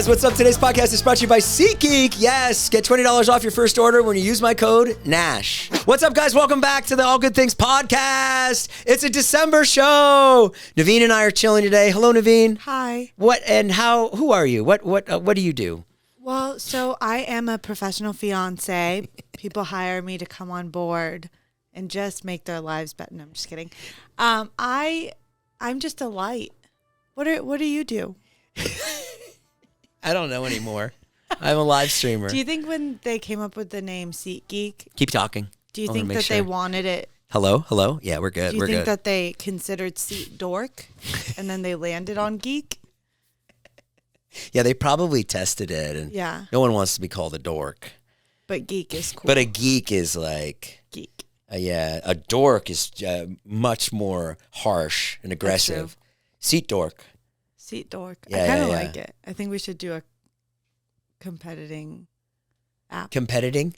What's up? Today's podcast is brought to you by SeatGeek. Yes, get $20 off your first order when you use my code Nash. What's up, guys? Welcome back to the All Good Things podcast. It's a December show. Naveen and I are chilling today. Hello, Naveen. Hi. What and how? Who are you? What do you do? Well, so I am a professional fiance. People hire me to come on board and just make their lives better. No, I'm just kidding. I'm just a light. What do you do? I don't know anymore. I'm a live streamer. Do you think when they came up with the name SeatGeek, Keep talking. do you think that they wanted it? Hello? Yeah, we're good. Do you We're think good. that they considered seat dork and then they landed on geek? Yeah, they probably tested it, and Yeah. no one wants to be called a dork. But geek is cool. But a geek is like, geek. yeah, a dork is much more harsh and aggressive. Seat dork. Seat dork. Yeah, I kind of yeah. like it. I think we should do a competing app. Competing?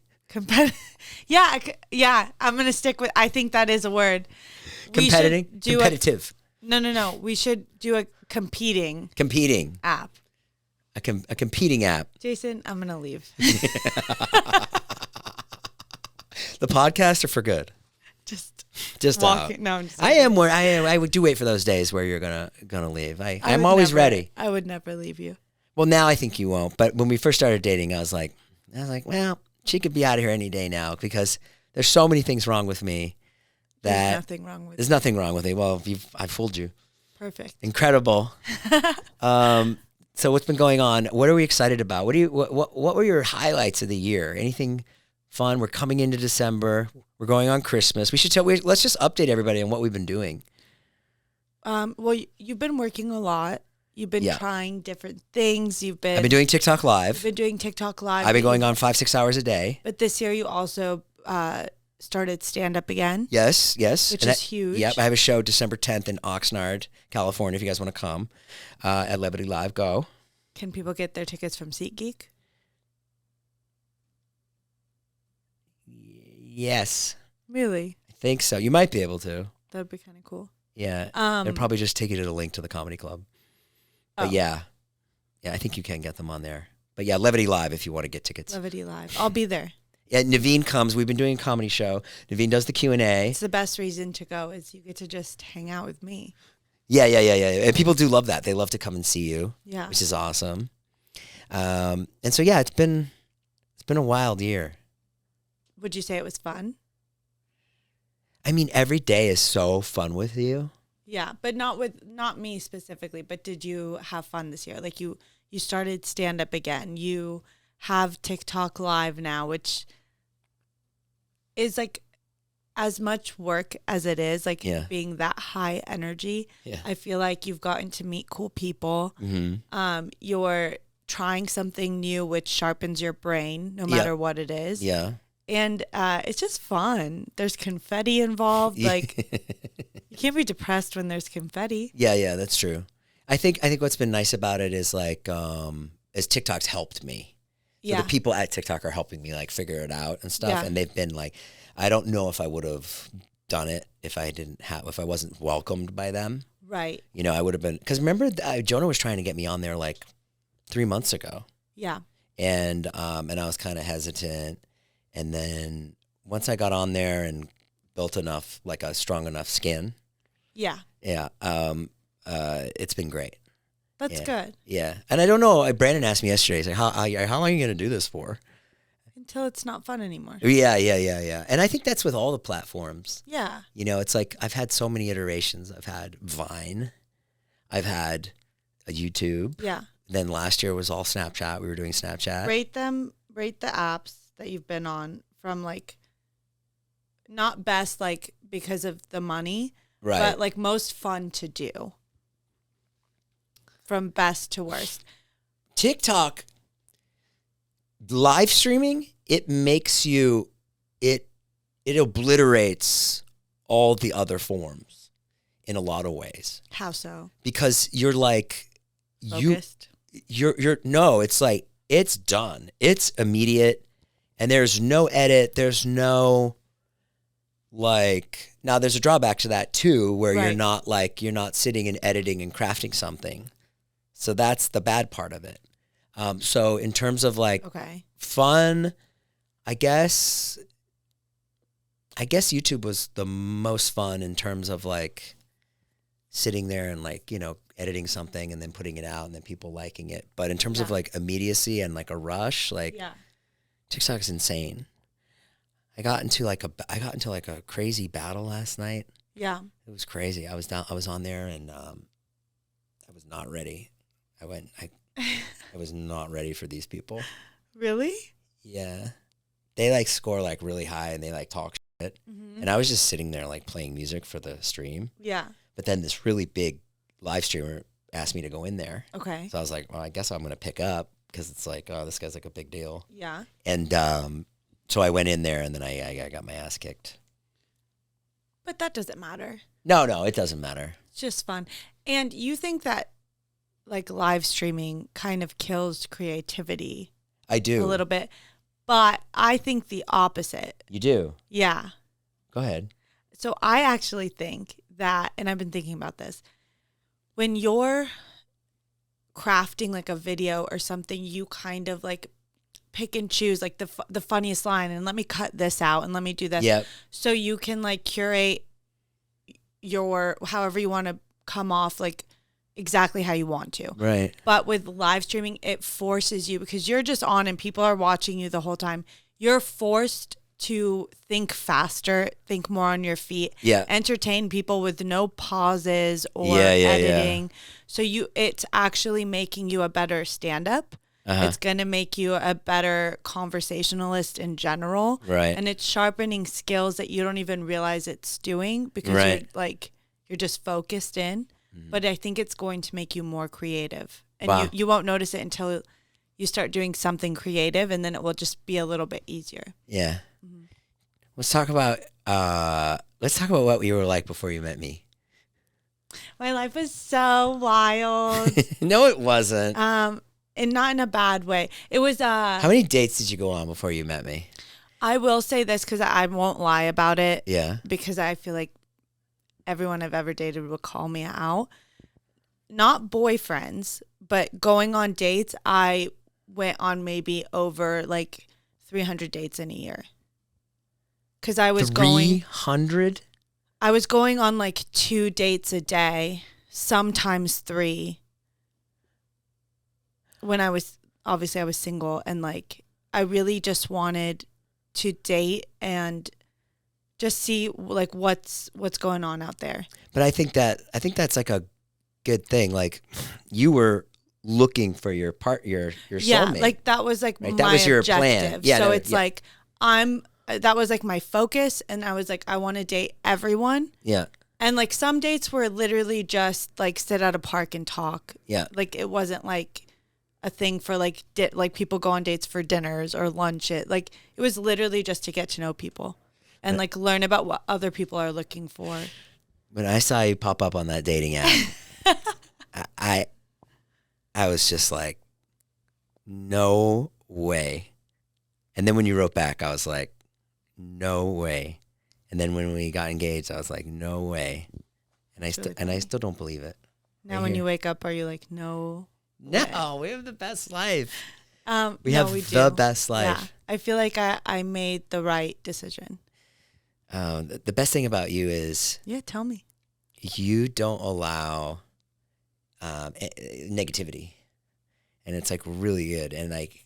Yeah. I'm gonna stick with. I think that is a word. Competing? We should do Competitive. No. We should do a competing app. A competing app. Jason, I'm gonna leave. The podcast are for good. Just walking. No, I'm just I am where I am. I do wait for those days where you're gonna leave. I'm always ready. I would never leave you. Well, now I think you won't. But when we first started dating, I was like, well, she could be out of here any day now because there's so many things wrong with me that There's nothing wrong with. There's nothing wrong with me. Well, I fooled you. Perfect. Incredible. So what's been going on? What are we excited about? What were your highlights of the year? Anything fun? We're coming into December. We're going on Christmas. Let's just update everybody on what we've been doing. Well, you've been working a lot. You've been trying different things. I've been doing TikTok Live. You've been doing TikTok Live. I've been going on 5-6 hours a day. But this year you also started stand-up again. Yes. Which is huge. Yep, I have a show December 10th in Oxnard, California, if you guys want to come, at Levity Live. Go. Can people get their tickets from SeatGeek? Yes. Really? I think so. You might be able to. That'd be kind of cool. Yeah. They'll probably just take you to the link to the comedy club. But yeah, I think you can get them on there. But yeah, Levity Live if you want to get tickets. Levity Live. I'll be there. Yeah, Naveen comes. We've been doing a comedy show. Naveen does the Q&A. It's the best reason to go is you get to just hang out with me. Yeah. And people do love that. They love to come and see you. Yeah. Which is awesome. And so yeah, it's been a wild year. Would you say it was fun? I mean, every day is so fun with you. Yeah, but not me specifically, but did you have fun this year? Like you started stand up again. You have TikTok Live now, which is like as much work as it is, like being that high energy. Yeah. I feel like you've gotten to meet cool people. Mm-hmm. You're trying something new, which sharpens your brain no matter what it is. Yeah. And it's just fun. There's confetti involved. Like you can't be depressed when there's confetti. Yeah, that's true. I think what's been nice about it is like is TikTok's helped me. So the people at TikTok are helping me like figure it out and stuff. Yeah. And they've been like, I don't know if I would have done it if I wasn't welcomed by them. Right. You know, I would have been, because remember Jonah was trying to get me on there like 3 months ago. Yeah. And I was kind of hesitant. And then once I got on there and built enough, like a strong enough skin. Yeah. Yeah. It's been great. That's good. Yeah. And I don't know. Brandon asked me yesterday, he's like, how long are you going to do this for? Until it's not fun anymore. Yeah. And I think that's with all the platforms. Yeah. You know, it's like I've had so many iterations. I've had Vine. I've had a YouTube. Yeah. Then last year was all Snapchat. We were doing Snapchat. Rate the apps that you've been on from like not best like because of the money, right? But like most fun to do. From best to worst. TikTok live streaming, it makes you it obliterates all the other forms in a lot of ways. How so? Because you're like focused. You're no, it's like it's done. It's immediate. And there's no edit. There's no, like, now there's a drawback to that too, where you're not sitting and editing and crafting something. So that's the bad part of it. So in terms of like Okay. fun, I guess YouTube was the most fun in terms of like sitting there and like, editing something and then putting it out and then people liking it. But in terms of Yeah. like immediacy and like a rush, like Yeah. TikTok is insane. I got into like a crazy battle last night. Yeah. It was crazy. I was on there and I was not ready. I was not ready for these people. Really? Yeah. They like score like really high and they like talk shit. Mm-hmm. And I was just sitting there like playing music for the stream. Yeah. But then this really big live streamer asked me to go in there. Okay. So I was like, well, I guess I'm going to pick up because it's like, oh, this guy's like a big deal. Yeah. And so I went in there and then I got my ass kicked. But that doesn't matter. No, it doesn't matter. It's just fun. And you think that like live streaming kind of kills creativity I do. a little bit, but I think the opposite. You do? Yeah. Go ahead. So I actually think that, and I've been thinking about this, when you're crafting like a video or something, you kind of like pick and choose like the funniest line and let me cut this out and let me do this. Yep. So you can like curate your however you want to come off like exactly how you want to. Right. But with live streaming, it forces you because you're just on and people are watching you the whole time. You're forced to think faster, think more on your feet, Yeah. entertain people with no pauses or Yeah. editing. So it's actually making you a better stand-up. Uh-huh. It's going to make you a better conversationalist in general. Right. And it's sharpening skills that you don't even realize it's doing because Right. you're just focused in. But I think it's going to make you more creative. And Wow. you won't notice it until you start doing something creative, and then it will just be a little bit easier. Yeah. Let's talk about what you were like before you met me. My life was so wild. No, it wasn't. And not in a bad way. It was How many dates did you go on before you met me? I will say this because I won't lie about it. Yeah. Because I feel like everyone I've ever dated will call me out. Not boyfriends, but going on dates, I went on maybe over like 300 dates in a year. Because I was 300? I was going on like 2 dates a day, sometimes 3. When I was single, and like I really just wanted to date and just see like what's going on out there. But I think that's like a good thing. Like you were looking for your soulmate. Yeah, like that was like right? my That was your objective. plan. Yeah, so no, it's yeah. like that was like my focus, and I was like I want to date everyone. Yeah. And like some dates were literally just like sit at a park and talk. Yeah. Like it wasn't like a thing for like like people go on dates for dinners or lunch. It was literally just to get to know people and like learn about what other people are looking for. When I saw you pop up on that dating app, I was just like, no way. And then when you wrote back, I was like, no way. And then when we got engaged, I was like, no way. And I still don't believe it. Now Right when here. you wake up, are you like, no? No, we have the best life. We no, have we the do. best life. Yeah, I feel like I made the right decision. The best thing about you is Yeah, tell me. you don't allow negativity, and it's like really good. And like,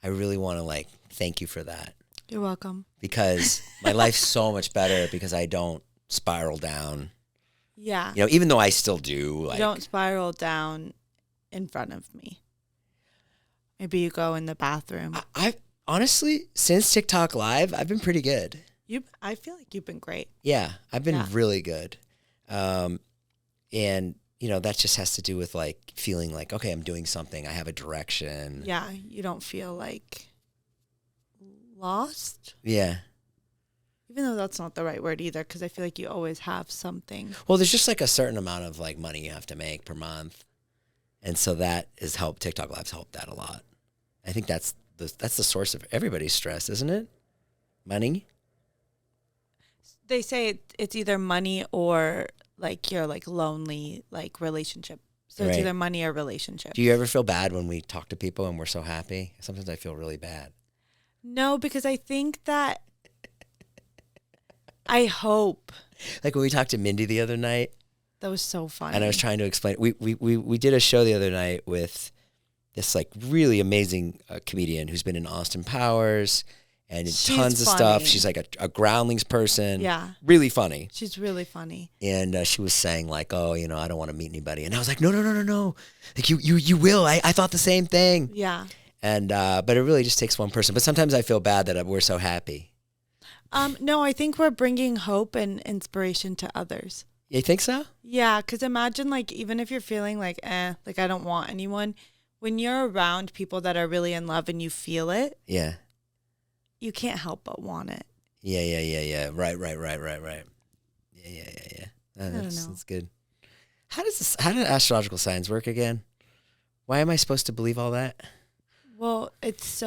I really want to like thank you for that You're welcome. because my life's so much better because I don't spiral down. Yeah. Even though I still do. Like, You don't spiral down in front of me. Maybe you go in the bathroom. I honestly, since TikTok Live, I've been pretty good. I feel like you've been great. Yeah, I've been Yeah. really good. And that just has to do with like feeling like, okay, I'm doing something. I have a direction. Yeah, you don't feel like lost. Yeah. Even though that's not the right word either, because I feel like you always have something. Well, there's just like a certain amount of like money you have to make per month. And so that has helped. TikTok Live's helped that a lot. I think that's the source of everybody's stress, isn't it? Money? They say it's either money or like your like lonely like relationship So it's Right. either money or relationship. Do you ever feel bad when we talk to people and we're so happy? Sometimes I feel really bad. No, because I think that I hope Like when we talked to Mindy the other night, that was so funny. and I was trying to explain. We did a show the other night with this like really amazing comedian who's been in Austin Powers and She's tons of funny. stuff. She's like a Groundlings person. Yeah. Really funny. She's really funny. And she was saying like, oh, you know, I don't want to meet anybody. And I was like, no. Like you will. I thought the same thing. Yeah. And but it really just takes one person. But sometimes I feel bad that we're so happy. No, I think we're bringing hope and inspiration to others. You think so? Yeah, because imagine like even if you're feeling like like I don't want anyone, when you're around people that are really in love and you feel it, Yeah. you can't help but want it. Yeah. Right. Yeah. don't know. That's good. How do astrological signs work again? Why am I supposed to believe all that? Well, it's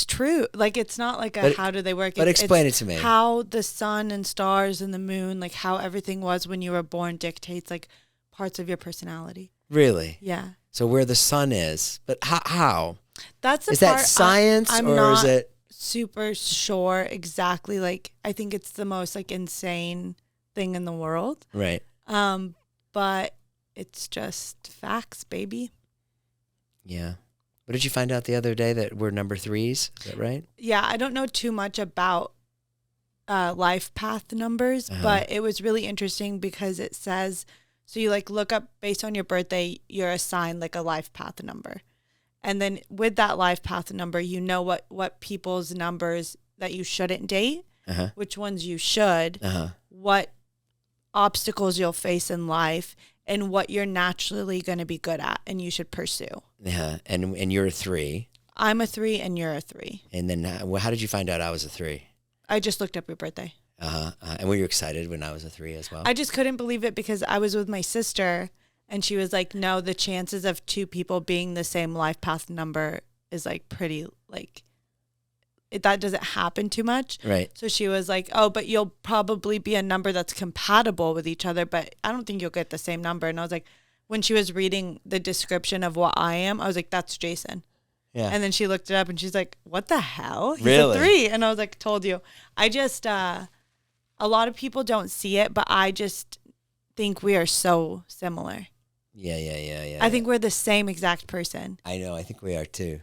true. Like it's not like how do they work? But explain it to me. How the sun and stars and the moon, like how everything was when you were born, dictates like parts of your personality. Really? Yeah. So where the sun is, but how? That's the Is part that science I'm or not is it? super sure exactly. Like I think it's the most like insane thing in the world. Right. But it's just facts, baby. Yeah. What did you find out the other day that we're number 3s? Is that right? Yeah, I don't know too much about life path numbers, but it was really interesting because it says, so you like look up based on your birthday, you're assigned like a life path number. And then with that life path number, you know what people's numbers that you shouldn't date, which ones you should, what obstacles you'll face in life, and what you're naturally going to be good at and you should pursue. Yeah. And you're a 3. I'm a 3 and you're a 3. And then how did you find out I was a 3? I just looked up your birthday. And were you excited when I was a 3 as well? I just couldn't believe it because I was with my sister and she was like, no, the chances of 2 people being the same life path number is like pretty like that doesn't happen too much. Right. So she was like, oh, but you'll probably be a number that's compatible with each other, but I don't think you'll get the same number. And I was like, when she was reading the description of what I am, I was like, that's Jason. Yeah. And then she looked it up and she's like, what the hell? He's Really? a 3. And I was like, told you. I just, a lot of people don't see it, but I just think we are so similar. Yeah. I think we're the same exact person. I know. I think we are too.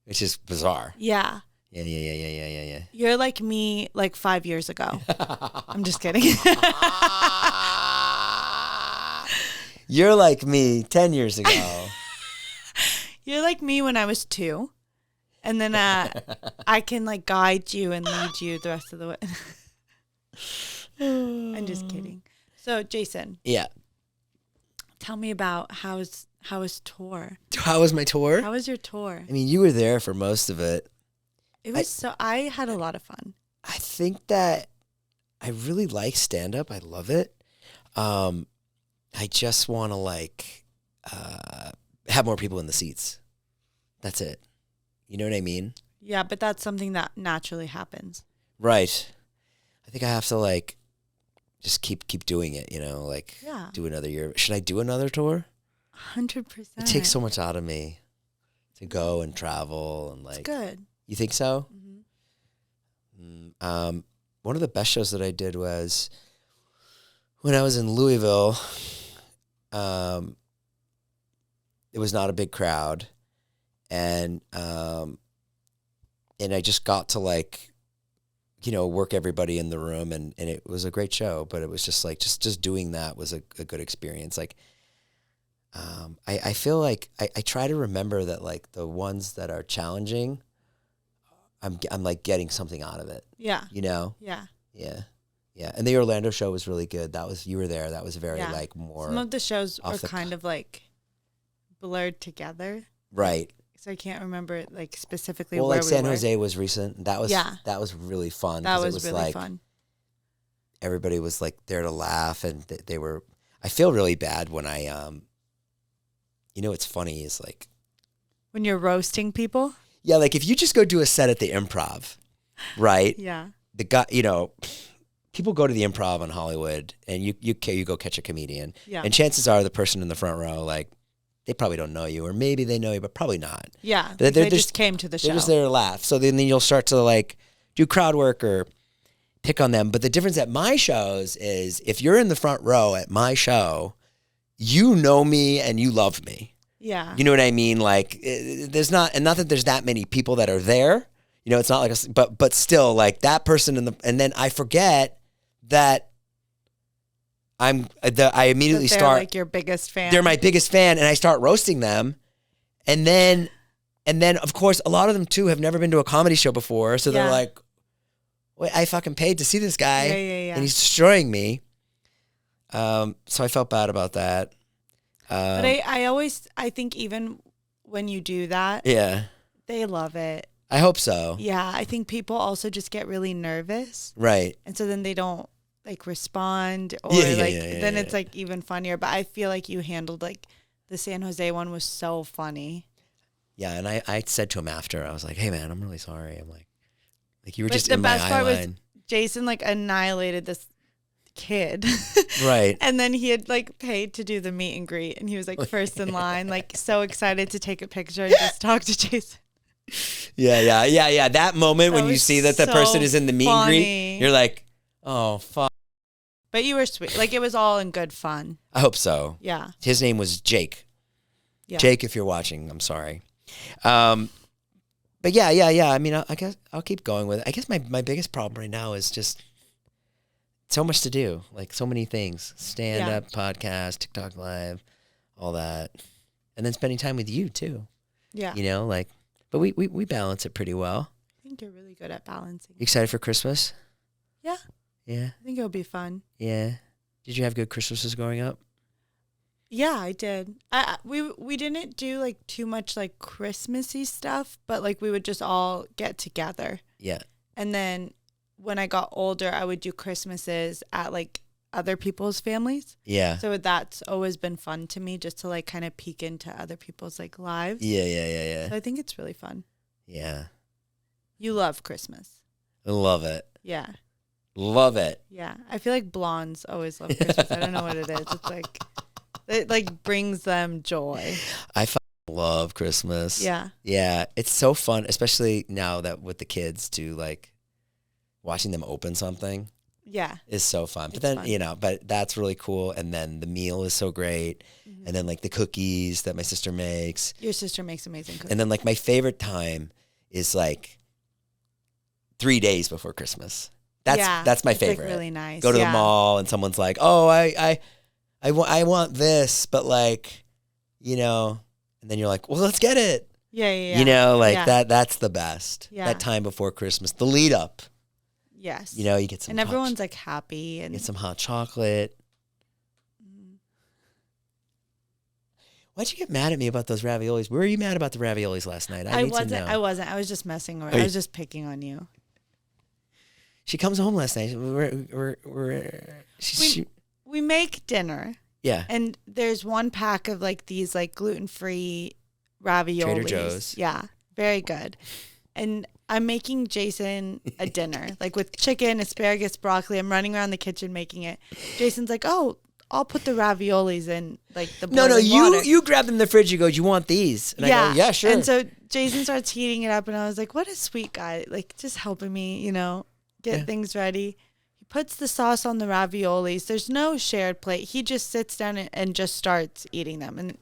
Which is bizarre. Yeah. Yeah. You're like me like 5 years ago. I'm just kidding. You're like me 10 years ago. You're like me when I was 2. And then I can like guide you and lead you the rest of the way. I'm just kidding. So Jason. Yeah. Tell me about how was tour? How was my tour? How was your tour? I mean, you were there for most of it. It was I had a lot of fun. I think that I really like stand-up. I love it. I just want to like have more people in the seats. That's it. You know what I mean? Yeah, but that's something that naturally happens. Right. I think I have to like just keep doing it, you know, like do another year. Should I do another tour? 100%. It takes so much out of me to go and travel and like. It's good. You think so? Mm-hmm. One of the best shows that I did was when I was in Louisville. It was not a big crowd, and I just got to like, you know, work everybody in the room, and it was a great show. But it was just like just doing that was a good experience. Like, I feel like I try to remember that like the ones that are challenging. I'm like getting something out of it. Yeah. You know? Yeah. Yeah. And the Orlando show was really good. You were there. That was very like more. Some of the shows were kind of like blurred together. Right. So I can't remember it like specifically well, where like we San were. Jose was recent. That was really fun. That it was was really like, fun. Everybody was like there to laugh, and they were. I feel really bad when I you know what's funny is like when you're roasting people. Yeah, like if you just go do a set at the Improv, right? Yeah. The guy, you know, people go to the Improv in Hollywood, and you go catch a comedian, Yeah. and chances are the person in the front row, like, they probably don't know you, or maybe they know you, but probably not. Yeah. They're They just came to the show. They're just there to laugh. So then you'll start to like do crowd work or pick on them. But the difference at my shows is if you're in the front row at my show, you know me and you love me. Yeah. You know what I mean? Like there's not that there's that many people that are there. You know, it's not like but still like that person and then I forget that I immediately they're start like your biggest fan. They're my biggest fan, and I start roasting them, and then of course a lot of them too have never been to a comedy show before, so they're like, "Wait, I fucking paid to see this guy, and he's destroying me." So I felt bad about that. But I think even when you do that, they love it. I hope so. Yeah, I think people also just get really nervous, right? And so then they don't like respond or then it's like even funnier. But I feel like you handled like the San Jose one was so funny. Yeah, and I said to him after, I was like, "Hey man, I'm really sorry." I'm like you were just the in my best eye part line. was Jason like annihilated this kid. Right. And then he had like paid to do the meet and greet, and he was like first in line, like so excited to take a picture and just talk to Jason. Yeah. That moment That when you was see that the so person is in the meet and funny. greet, you're like, "Oh fuck." But you were sweet. Like, it was all in good fun. I hope so. Yeah. His name was Jake. Yeah. Jake, if you're watching, I'm sorry. But yeah. I mean, I guess I'll keep going with it. I guess my biggest problem right now is just so much to do. Like, so many things. Stand-up, podcast, TikTok Live, all that. And then spending time with you, too. Yeah. You know, like, but we balance it pretty well. I think you're really good at balancing. You excited for Christmas? Yeah. Yeah. I think it'll be fun. Yeah. Did you have good Christmases growing up? Yeah, I did. We didn't do like too much like Christmassy stuff, but like we would just all get together. Yeah. And then when I got older, I would do Christmases at like other people's families. Yeah. So that's always been fun to me, just to like kind of peek into other people's like lives. Yeah. So I think it's really fun. Yeah. You love Christmas. I love it. Yeah. Love it. Yeah. I feel like blondes always love Christmas. I don't know what it is. It's like, it like brings them joy. I love Christmas. Yeah. Yeah. It's so fun, especially now that with the kids too, like watching them open something. Yeah. Is so fun. But It's then, fun. you know, but that's really cool. And then the meal is so great. Mm-hmm. And then like the cookies that my sister makes. Your sister makes amazing cookies. And then like my favorite time is like 3 days before Christmas. That's my it's, favorite. Like really nice. Go to the mall and someone's like, "Oh, I want this," but like, you know, and then you're like, "Well, let's get it." Yeah. You know, like Yeah. that's the best. Yeah. That time before Christmas, the lead up. Yes. You know, you get some and everyone's like happy and get some hot chocolate. Why'd you get mad at me about those raviolis? Were you mad about the raviolis last night? I wasn't. I was just messing around. Oh, I was just picking on you. She comes home last night. We make dinner. Yeah. And there's one pack of like these like gluten-free raviolis. Trader Joe's. Yeah. Very good. And I'm making Jason a dinner, like with chicken, asparagus, broccoli. I'm running around the kitchen making it. Jason's like, "Oh, I'll put the raviolis in like the boiling water." You grab them in the fridge. You go, "Do you want these?" And I go, "Yeah, sure." And so Jason starts heating it up, and I was like, "What a sweet guy! Like just helping me, you know, get things ready." He puts the sauce on the raviolis. There's no shared plate. He just sits down and just starts eating them. And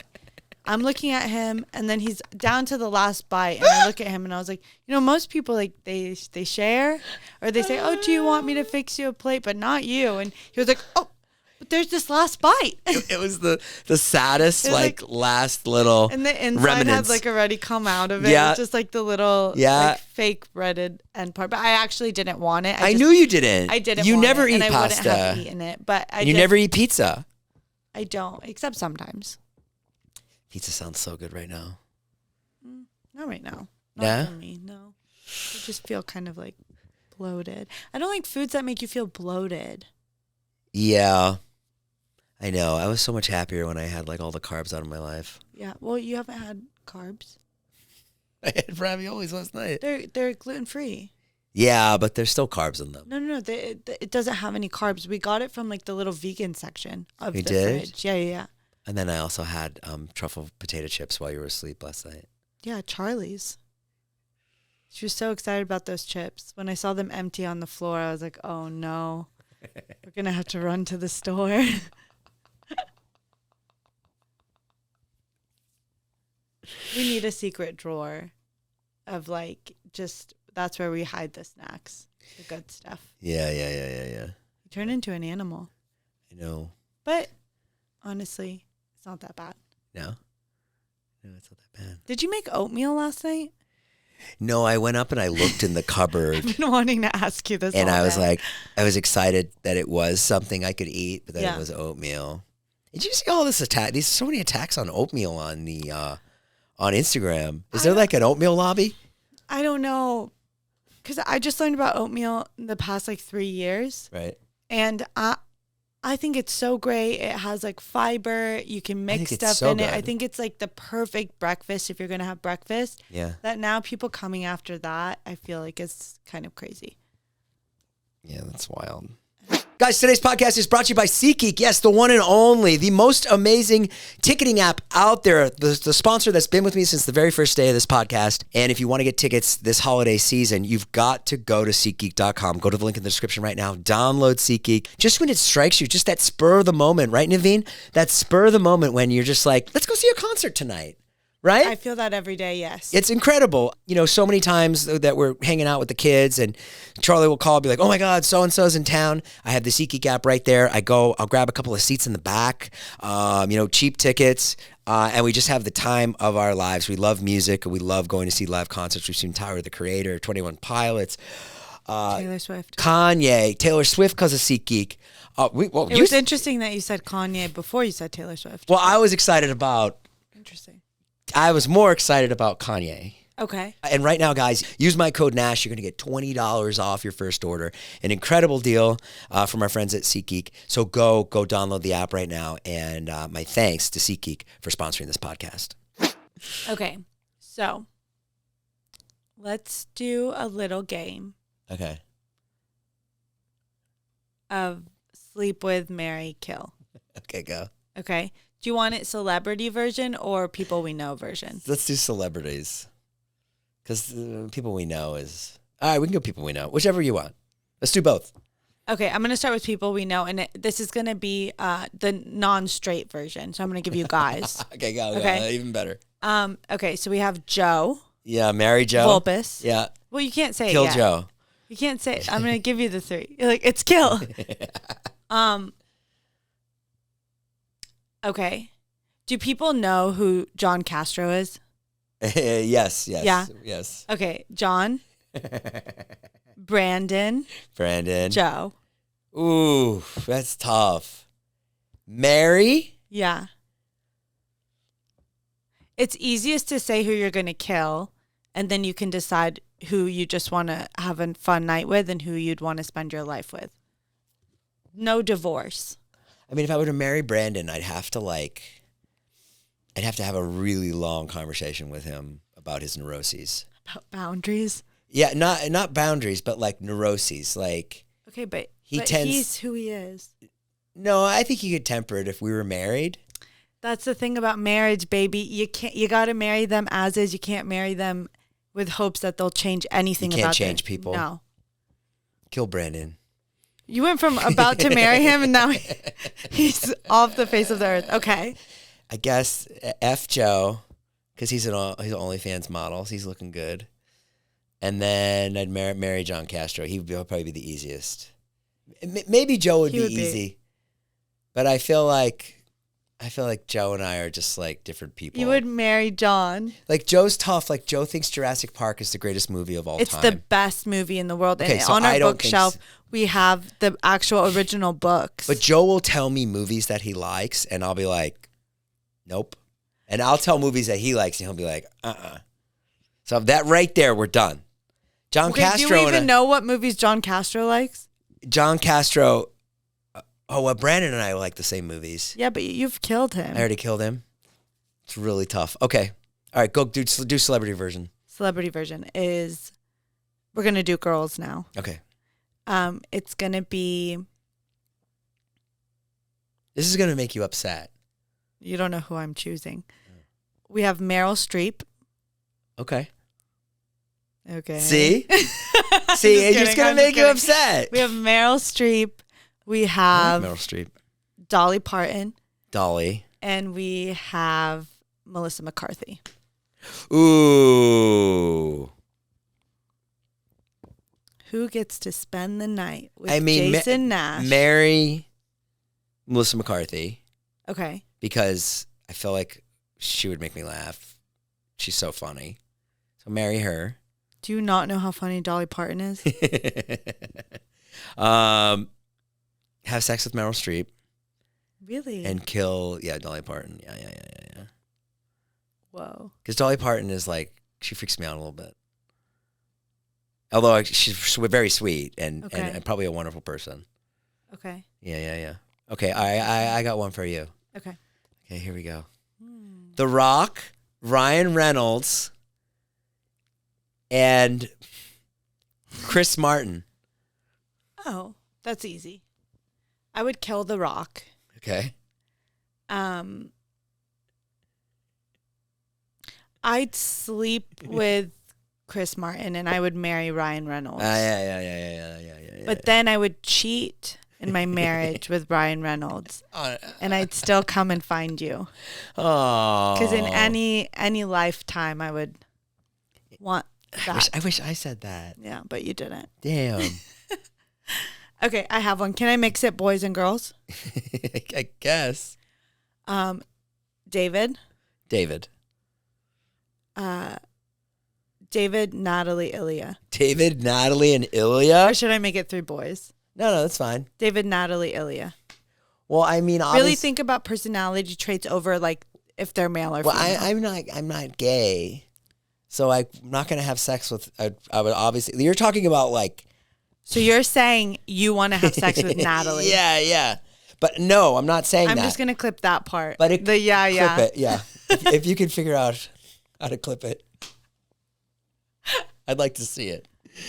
I'm looking at him, and then he's down to the last bite, and I look at him, and I was like, you know, most people like they share, or they say, "Oh, do you want me to fix you a plate?" But not you. And he was like, "Oh, but there's this last bite." It was the saddest, like last little and the inside remnants. had like already come out of it. Yeah. It was just like the little like, fake breaded end part. But I actually didn't want it. I knew you didn't. I didn't. You want never it, eat and pasta. I wouldn't have eaten it. But You never eat pizza. I don't, except sometimes. Pizza sounds so good right now. Not right now. Not Yeah? for me. No. I just feel kind of like bloated. I don't like foods that make you feel bloated. Yeah. I know. I was so much happier when I had like all the carbs out of my life. Yeah. Well, you haven't had carbs. I had raviolis last night. They're gluten free. Yeah, but there's still carbs in them. No. It doesn't have any carbs. We got it from like the little vegan section of We the did? fridge. Yeah. And then I also had truffle potato chips while you were asleep last night. Yeah, Charlie's. She was so excited about those chips. When I saw them empty on the floor, I was like, oh no, we're going to have to run to the store. We need a secret drawer of like, just, that's where we hide the snacks, the good stuff. Yeah. You turn into an animal. I know. But honestly, it's not that bad. No, it's not that bad. Did you make oatmeal last night? No, I went up and I looked in the cupboard. I've been wanting to ask you this And all I was day. like, I was excited that it was something I could eat, but that Yeah. it was oatmeal. Did you see all this attack? There's so many attacks on oatmeal on the on Instagram. Is there like an oatmeal lobby? I don't know. Because I just learned about oatmeal in the past like 3 years. Right. And I think it's so great. It has like fiber. You can mix think it's stuff so in it. I good. think it's like the perfect breakfast if you're going to have breakfast. Yeah. That now people coming after that, I feel like is kind of crazy. Yeah, that's wild. Guys, today's podcast is brought to you by SeatGeek. Yes, the one and only, the most amazing ticketing app out there. The sponsor that's been with me since the very first day of this podcast. And if you want to get tickets this holiday season, you've got to go to SeatGeek.com. Go to the link in the description right now. Download SeatGeek. Just when it strikes you, just that spur of the moment, right, Naveen? That spur of the moment when you're just like, let's go see a concert tonight. Right? I feel that every day, yes. It's incredible. You know, so many times that we're hanging out with the kids and Charlie will call and be like, oh my God, so-and-so's in town. I have the SeatGeek app right there. I'll grab a couple of seats in the back, cheap tickets. And we just have the time of our lives. We love music and we love going to see live concerts. We've seen Tyler, the Creator, 21 Pilots, Taylor Swift. Kanye, Taylor Swift because of SeatGeek. It was interesting that you said Kanye before you said Taylor Swift. Well, I was excited about, Interesting. I was more excited about Kanye. Okay. And right now, guys, use my code Nash. You're going to get $20 off your first order. An incredible deal from our friends at SeatGeek. So go download the app right now. And my thanks to SeatGeek for sponsoring this podcast. Okay. So let's do a little game Okay. of sleep with, marry, kill. Okay, go. Okay. Do you want it celebrity version or people we know version? Let's do celebrities. Because people we know is... All right, we can go people we know. Whichever you want. Let's do both. Okay, I'm going to start with people we know, and this is going to be the non-straight version. So I'm going to give you guys. Okay, go. Okay. Even better. Okay, so we have Joe. Yeah, marry Joe. Vulpus. Yeah. Well, you can't say Kill it yet. Joe. You can't say it. I'm going to give you the three. You're like, it's kill. Okay. Do people know who John Castro is? Yes. Yeah. Yes. Okay, John, Brandon, Joe. Ooh, that's tough. Mary? Yeah. It's easiest to say who you're going to kill, and then you can decide who you just want to have a fun night with and who you'd want to spend your life with. No divorce. I mean, if I were to marry Brandon, I'd have to have a really long conversation with him about his neuroses. About boundaries. Yeah, not boundaries, but like neuroses. Like, Okay, but tends. he's who he is. No, I think he could temper it if we were married. That's the thing about marriage, baby. You got to marry them as is. You can't marry them with hopes that they'll change anything You can't about change people. No. Kill Brandon. You went from about to marry him and now he's off the face of the earth. Okay. I guess F Joe, because he's an OnlyFans model. So he's looking good. And then I'd marry John Castro. He'd probably be the easiest. Maybe Joe would be easy. But I feel like Joe and I are just like different people. You would marry John. Like Joe's tough. Like Joe thinks Jurassic Park is the greatest movie of all time. It's the best movie in the world. Okay, And so on I our don't think bookshelf, we have the actual original books. But Joe will tell me movies that he likes, and I'll be like, nope. And I'll tell movies that he likes, and he'll be like, So that right there, we're done. John Castro. Do you even know what movies John Castro likes? John Castro. Brandon and I like the same movies. Yeah, but you've killed him. I already killed him. It's really tough. Okay. All right, go do celebrity version. Celebrity version is We're going to do girls now. Okay. It's going to be... This is going to make you upset. You don't know who I'm choosing. We have Meryl Streep. Okay. Okay. See? See, it's just going to make you upset. We have Meryl Streep. We I have like Meryl Streep. Dolly Parton. Dolly. And we have Melissa McCarthy. Ooh. Who gets to spend the night with Jason Nash? Marry Melissa McCarthy. Okay. Because I feel like she would make me laugh. She's so funny. So marry her. Do you not know how funny Dolly Parton is? Have sex with Meryl Streep. Really? And kill, Dolly Parton. Yeah. Whoa. Because Dolly Parton is like, she freaks me out a little bit. Although she's very sweet and probably a wonderful person. Okay. Yeah. Okay, I got one for you. Okay, here we go. The Rock, Ryan Reynolds, and Chris Martin. Oh, that's easy. I would kill The Rock. Okay. I'd sleep with Chris Martin and I would marry Ryan Reynolds. Yeah. But then I would cheat in my marriage with Ryan Reynolds, and I'd still come and find you. Oh. Because in any lifetime, I would want that. I wish I said that. Yeah, but you didn't. Damn. Okay, I have one. Can I mix it boys and girls? I guess. David. David, Natalie, Ilya. David, Natalie, and Ilya? Or should I make it 3 boys? No, that's fine. David, Natalie, Ilya. Well, I mean, really think about personality traits over like if they're male or female. I'm not gay, so I'm not gonna have sex with. I would obviously. You're talking about like. So you're saying you want to have sex with Natalie? Yeah. But no, I'm not saying that. I'm just gonna clip that part. But clip it, yeah. if you could figure out how to clip it, I'd like to see it.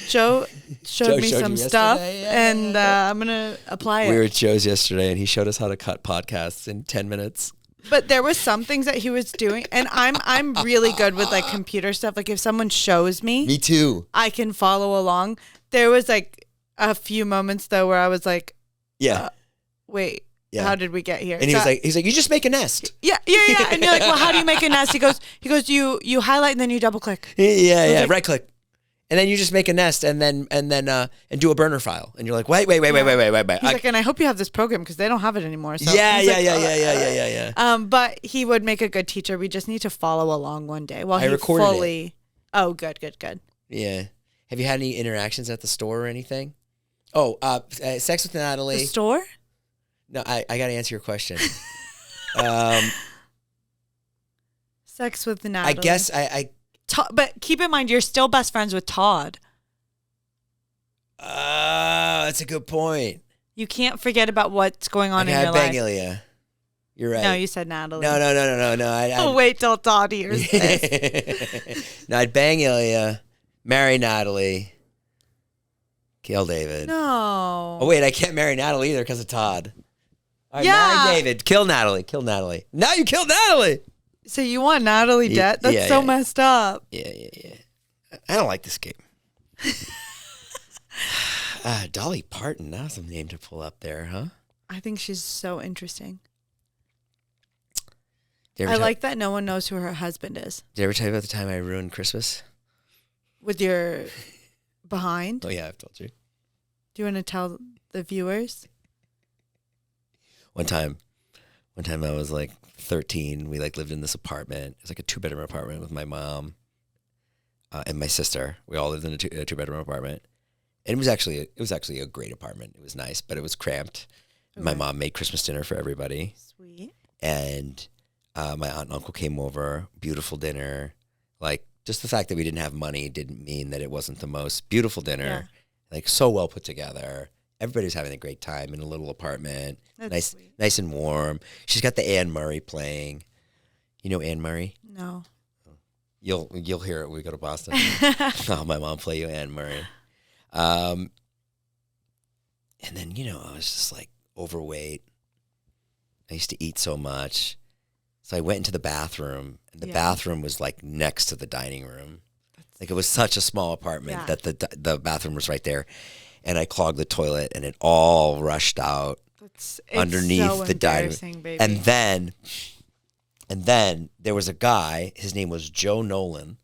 Joe showed me some stuff, and I'm gonna apply it. We were at Joe's yesterday, and he showed us how to cut podcasts in 10 minutes. But there was some things that he was doing, and I'm really good with like computer stuff. Like if someone shows me too, I can follow along. There was like a few moments though where I was like, wait. Yeah. How did we get here? And he's like, you just make a nest. Yeah. And you're like, well, how do you make a nest? He goes, you highlight and then you double click. Yeah. Like, right click. And then you just make a nest and do a burner file. And you're like, wait. He's like, and I hope you have this program because they don't have it anymore. So Yeah. But he would make a good teacher. We just need to follow along one day. Well, I recorded it. Oh, good. Yeah. Have you had any interactions at the store or anything? Oh, sex with Natalie. The store? No, I got to answer your question. Sex with Natalie. I guess but keep in mind, you're still best friends with Todd. That's a good point. You can't forget about what's going on in your life. Bang Ilya. You're right. No, you said Natalie. No. I'll wait till Todd hears this. No, I'd bang Ilya, marry Natalie, kill David. No. Oh, wait, I can't marry Natalie either because of Todd. All right, marry David, kill Natalie. Now you killed Natalie. So you want Natalie dead? That's so messed up. Yeah. I don't like this game. Dolly Parton, that was a name to pull up there, huh? I think she's so interesting. I like that no one knows who her husband is. Did I ever tell you about the time I ruined Christmas? With your behind? Oh, yeah, I've told you. Do you want to tell the viewers? One time I was like 13. We like lived in this apartment. It was like a 2-bedroom apartment with my mom and my sister. We all lived in a 2-bedroom apartment. And it was actually a great apartment. It was nice, but it was cramped. Okay. My mom made Christmas dinner for everybody. Sweet. And my aunt and uncle came over. Beautiful dinner. Like, just the fact that we didn't have money didn't mean that it wasn't the most beautiful dinner. Yeah. Like, so well put together. Everybody was having a great time in a little apartment. That's nice and warm. She's got the Anne Murray playing. You know Anne Murray? No. You'll hear it when we go to Boston. Oh, my mom play you Anne Murray. And then, I was just like overweight. I used to eat so much. So I went into the bathroom, and the bathroom was like next to the dining room. Like it was such a small apartment that the bathroom was right there. And I clogged the toilet, and it all rushed out underneath the dining room. Baby. And then there was a guy, his name was Joe Nolan,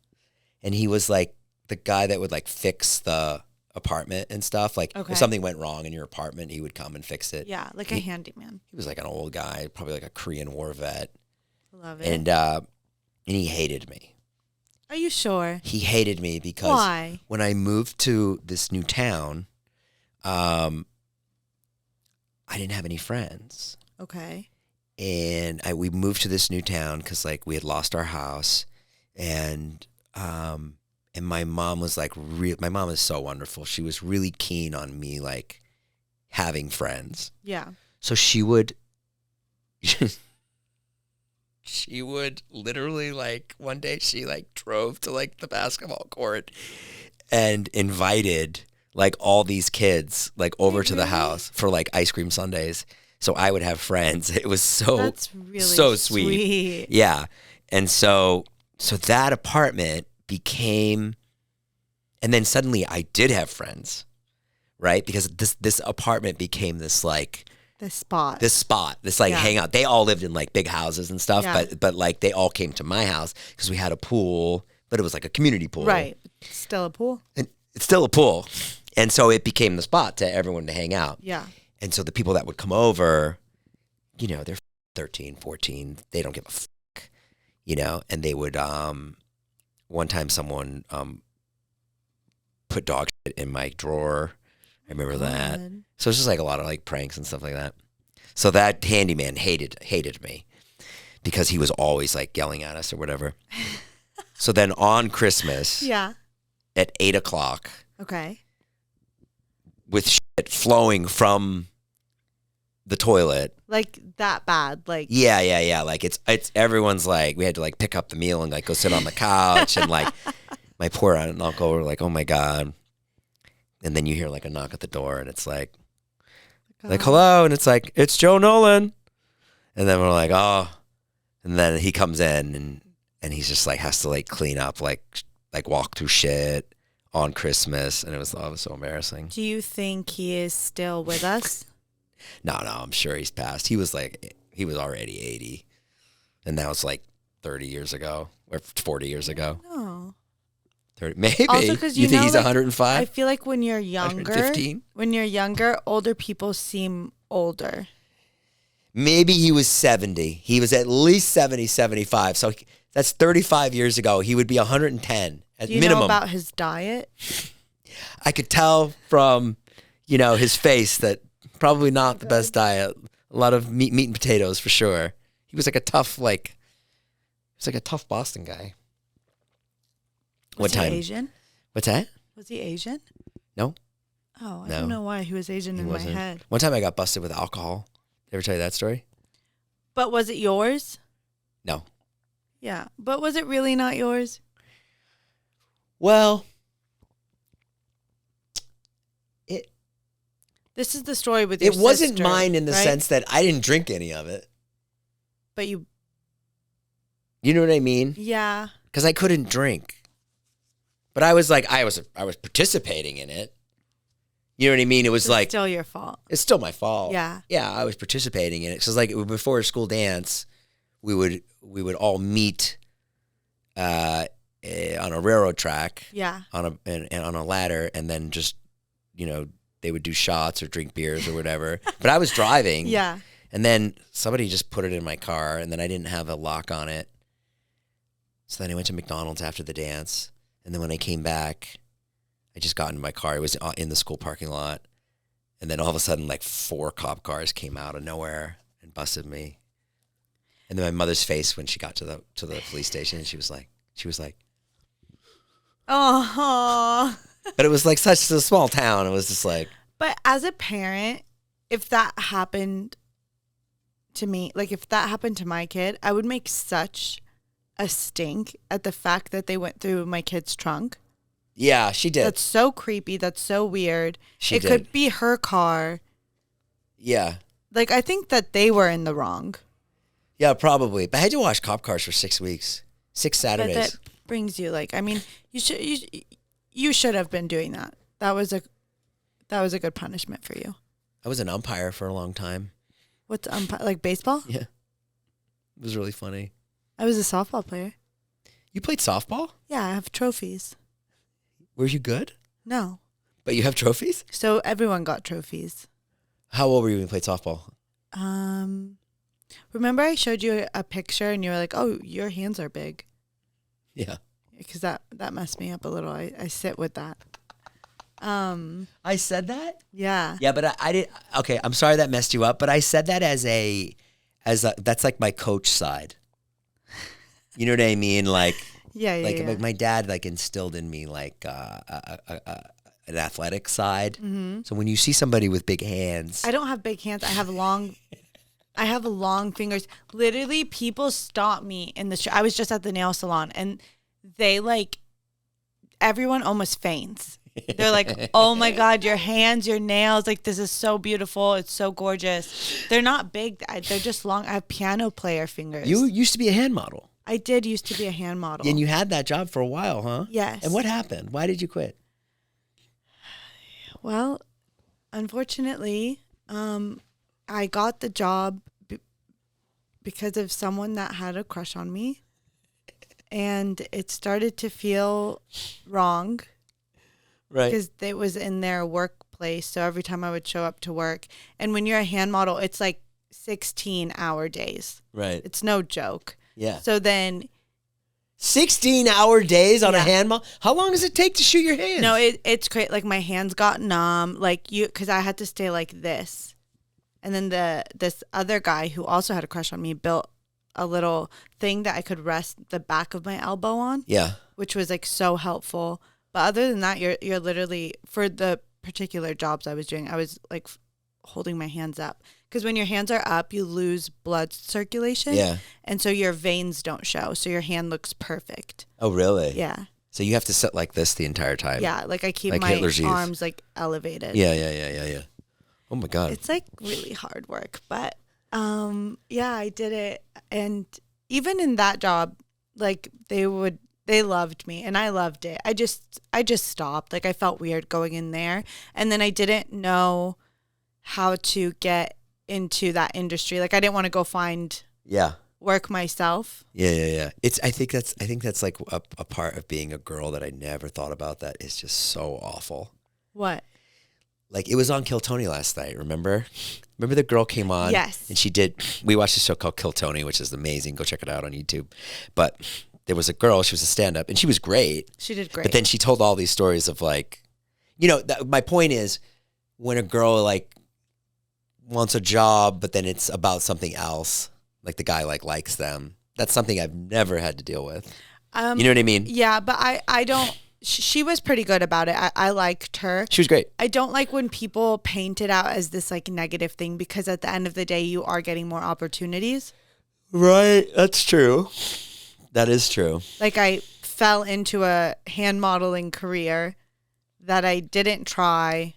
and he was like the guy that would like fix the apartment and stuff. Like if something went wrong in your apartment, he would come and fix it. Yeah, like a handyman. He was like an old guy, probably like a Korean War vet. Love it. And he hated me. Are you sure? He hated me because when I moved to this new town, I didn't have any friends. Okay. And we moved to this new town because like we had lost our house, and my mom was like my mom is so wonderful. She was really keen on me like having friends. Yeah. So she would literally like one day she like drove to like the basketball court and invited like all these kids like over to the house for like ice cream sundaes. So I would have friends. It was that's really so sweet. Yeah. And so that apartment became, and then suddenly I did have friends, right? Because this apartment became this like this spot, this like hangout. They all lived in like big houses and stuff, but like they all came to my house because we had a pool, but it was like a community pool. Right. Still a pool. And it's still a pool. And so it became the spot to everyone to hang out. Yeah. And so the people that would come over, they're 13, 14, they don't give a fuck, and they would, one time someone put dog shit in my drawer. I remember that. So it's just like a lot of like pranks and stuff like that. So that handyman hated me because he was always like yelling at us or whatever. So then on Christmas, at 8:00, with shit flowing from the toilet, like that bad, like yeah, like it's everyone's like, we had to like pick up the meal and like go sit on the couch and like my poor aunt and uncle were like, oh my god. And then you hear like a knock at the door and it's like hello, and it's like, it's Joe Nolan. And then we're like, oh. And then he comes in and he's just like has to like clean up, like walk through shit on Christmas, and it was so embarrassing. Do you think he is still with us? No, I'm sure he's passed. He was already 80, and that was like 30 years ago or 40 years ago. No. 30, maybe. Also, because you think he's 105? I feel like when you're younger, older people seem older. Maybe he was 70. He was at least 70, 75. So that's 35 years ago. He would be 110 at minimum. Do you know about his diet? I could tell from, his face that probably not the best diet. A lot of meat and potatoes for sure. He was like a tough, Boston guy. Was he Asian? What's that? Was he Asian? No. Oh, I don't know why he was Asian in my head. One time I got busted with alcohol. Did I ever tell you that story? But was it yours? No. Yeah, but was it really not yours? Well, this is the story with your sister. It wasn't mine in the sense that I didn't drink any of it. But you know what I mean? Yeah. Because I couldn't drink. But I was like, I was participating in it. You know what I mean? It was like still your fault. It's still my fault. Yeah. Yeah, I was participating in it. So like before a school dance, we would all meet on a railroad track. Yeah. On a ladder, and then just they would do shots or drink beers or whatever. But I was driving. Yeah. And then somebody just put it in my car, and then I didn't have a lock on it. So then I went to McDonald's after the dance. And then when I came back, I just got in my car. It was in the school parking lot. And then all of a sudden, like 4 cop cars came out of nowhere and busted me. And then my mother's face when she got to the police station, she was like, oh. But it was like such a small town. It was just like. But as a parent, if that happened to me, like if that happened to my kid, I would make such a stink at the fact that they went through my kid's trunk. Yeah, she did. That's so creepy. That's so weird. She did. Could be her car. Yeah. Like, I think that they were in the wrong. Yeah, probably. But I had to wash cop cars for 6 weeks, 6 Saturdays. But that brings you, like, I mean, you should have been doing that. That was a good punishment for you. I was an umpire for a long time. What's like baseball? Yeah. It was really funny. I was a softball player. You played softball? Yeah, I have trophies. Were you good? No. But you have trophies? So everyone got trophies. How old were you when you played softball? Remember I showed you a picture and you were like, "Oh, your hands are big." Yeah. Because that messed me up a little. I sit with that. I said that? Yeah. Yeah, but I did. Okay, I'm sorry that messed you up, but I said that as that's like my coach side. You know what I mean? Like, Yeah. my dad like instilled in me like an athletic side. Mm-hmm. So when you see somebody with big hands, I don't have big hands. I have long fingers. Literally, people stop me in the street. I was just at the nail salon, and they everyone almost faints. They're like, "Oh my God, your hands, your nails, like this is so beautiful. It's so gorgeous." They're not big. They're just long. I have piano player fingers. you used to be a hand model. I did used to be a hand model. And you had that job for a while, huh? Yes. And what happened? Why did you quit? Well, unfortunately, I got the job because of someone that had a crush on me. And it started to feel wrong. Right. Because it was in their workplace. So every time I would show up to work. And when you're a hand model, it's like 16-hour days. Right. It's no joke. Yeah. So then 16-hour days on a hand model? How long does it take to shoot your hands? No, it's great. Like my hands got numb. Like because I had to stay like this. And then this other guy who also had a crush on me built a little thing that I could rest the back of my elbow on. Yeah. Which was like so helpful. But other than that, you're literally, for the particular jobs I was doing, I was like holding my hands up. Because when your hands are up, you lose blood circulation. Yeah. And so your veins don't show. So your hand looks perfect. Oh, really? Yeah. So you have to sit like this the entire time? Yeah. Like I keep like my Hitler's youth. arms like elevated. Yeah. Oh, my God. It's like really hard work. But yeah, I did it. And even in that job, like they loved me and I loved it. I just stopped. Like I felt weird going in there. And then I didn't know how to get into that industry. Like I didn't want to go find work myself. Yeah. I think that's like a part of being a girl that I never thought about that is just so awful. What? Like it was on Kill Tony last night, remember? Remember the girl came on? Yes. And we watched a show called Kill Tony, which is amazing. Go check it out on YouTube. But there was a girl, she was a stand-up, and she was great. She did great. But then she told all these stories of like, my point is when a girl like wants a job, but then it's about something else, like the guy like likes them. That's something I've never had to deal with. You know what I mean? Yeah, but I don't. She was pretty good about it. I liked her. She was great. I don't like when people paint it out as this like negative thing because at the end of the day, you are getting more opportunities. Right. That's true. That is true. Like I fell into a hand modeling career that I didn't try.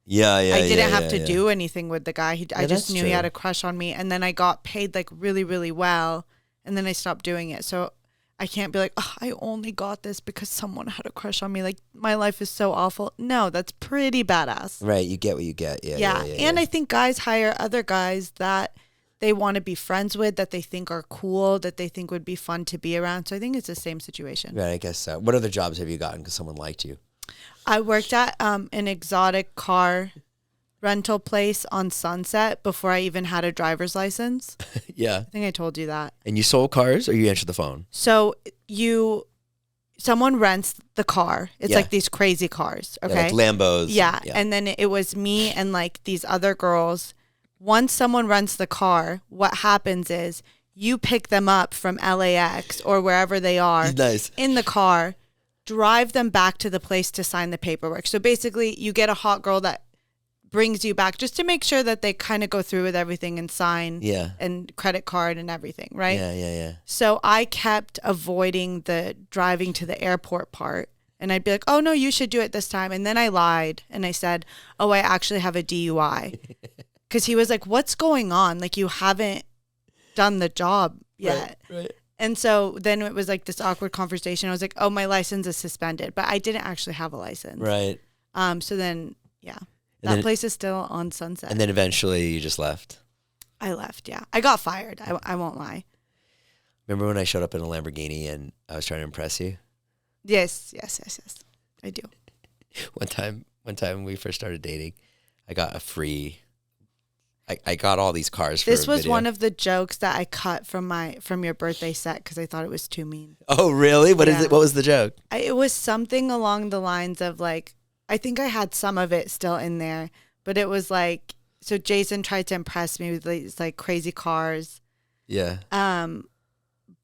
Yeah. I didn't have to do anything with the guy. I just knew he had a crush on me. And then I got paid like really, really well. And then I stopped doing it. So I can't be like, oh, I only got this because someone had a crush on me. Like my life is so awful. No, that's pretty badass. Right. You get what you get. Yeah. And I think guys hire other guys that they want to be friends with, that they think are cool, that they think would be fun to be around. So I think it's the same situation. Right. I guess so. What other jobs have you gotten because someone liked you? I worked at an exotic car rental place on Sunset before I even had a driver's license. Yeah. I think I told you that. And you sold cars or you answered the phone? So someone rents the car. It's like these crazy cars. Okay. Yeah, like Lambos. Yeah. And then it was me and like these other girls. Once someone rents the car, what happens is you pick them up from LAX or wherever they are in the car, drive them back to the place to sign the paperwork. So basically you get a hot girl that brings you back just to make sure that they kind of go through with everything and sign and credit card and everything, right? Yeah. So I kept avoiding the driving to the airport part. And I'd be like, oh, no, you should do it this time. And then I lied and I said, oh, I actually have a DUI. Because he was like, what's going on? Like, you haven't done the job yet. Right. And so then it was like this awkward conversation. I was like, oh, my license is suspended. But I didn't actually have a license. Right. So then, that place is still on Sunset. And then eventually you just left. I left, yeah. I got fired. I won't lie. Remember when I showed up in a Lamborghini and I was trying to impress you? Yes. I do. One time when we first started dating, I got a free. I got all these cars for this was video. one of the jokes that I cut from your birthday set because I thought it was too mean. Oh, really? What is it? What was the joke? It was something along the lines of like, I think I had some of it still in there, but it was like, so Jason tried to impress me with these like crazy cars. Yeah.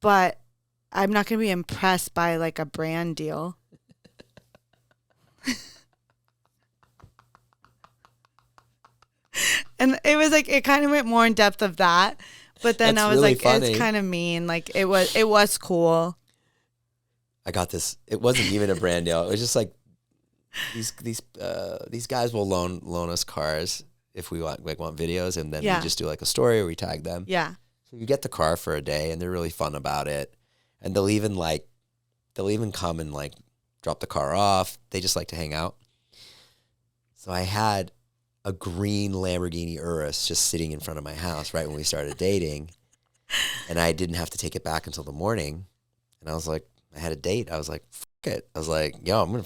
But I'm not going to be impressed by like a brand deal. And it was like, it kind of went more in depth of that. But then I was really like, funny. It's kind of mean. Like it was cool. I got this. It wasn't even a brand deal. It was just like these guys will loan us cars if we want videos, and then we just do like a story where we tag them. Yeah. So you get the car for a day, and they're really fun about it. And they'll even come and like drop the car off. They just like to hang out. So I had a green Lamborghini Urus just sitting in front of my house right when we started dating, and I didn't have to take it back until the morning. And I was like, I had a date. I was like, fuck it. I was like, yo, I'm gonna